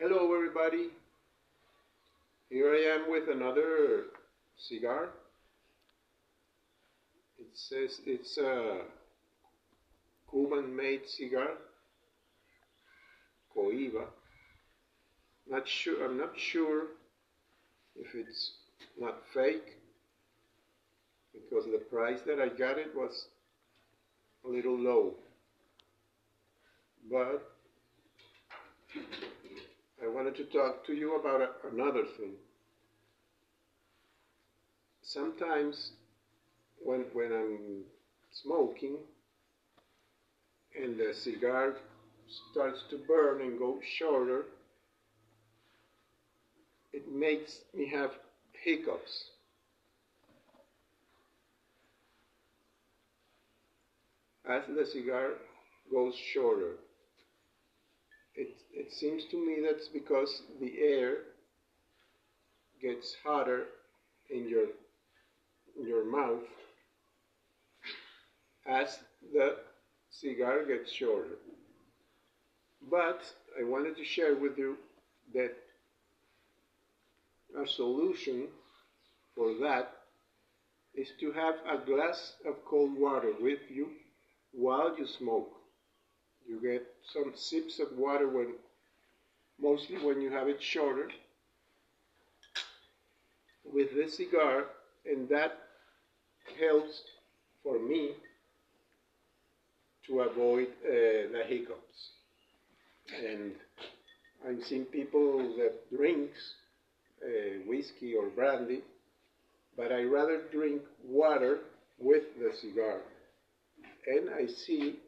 Hello everybody, here I am with another cigar. It says it's a Cuban made cigar, Coiba. I'm not sure if it's not fake because the price that I got it was a little low. But I wanted to talk to you about another thing. Sometimes when I'm smoking and the cigar starts to burn and go shorter, it makes me have hiccups. As the cigar goes shorter, it seems to me that's because the air gets hotter in your mouth as the cigar gets shorter. But I wanted to share with you that a solution for that is to have a glass of cold water with you while you smoke. You get some sips of water mostly when you have it shorter with the cigar, and that helps for me to avoid the hiccups. And I've seen people that drinks whiskey or brandy, but I rather drink water with the cigar. And I see,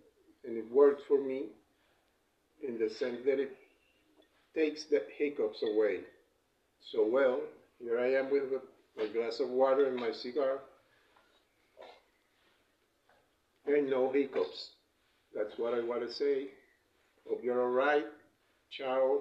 and it works for me in the sense that it takes the hiccups away. So well, here I am with a glass of water and my cigar, and no hiccups. That's what I want to say. Hope you're all right. Ciao.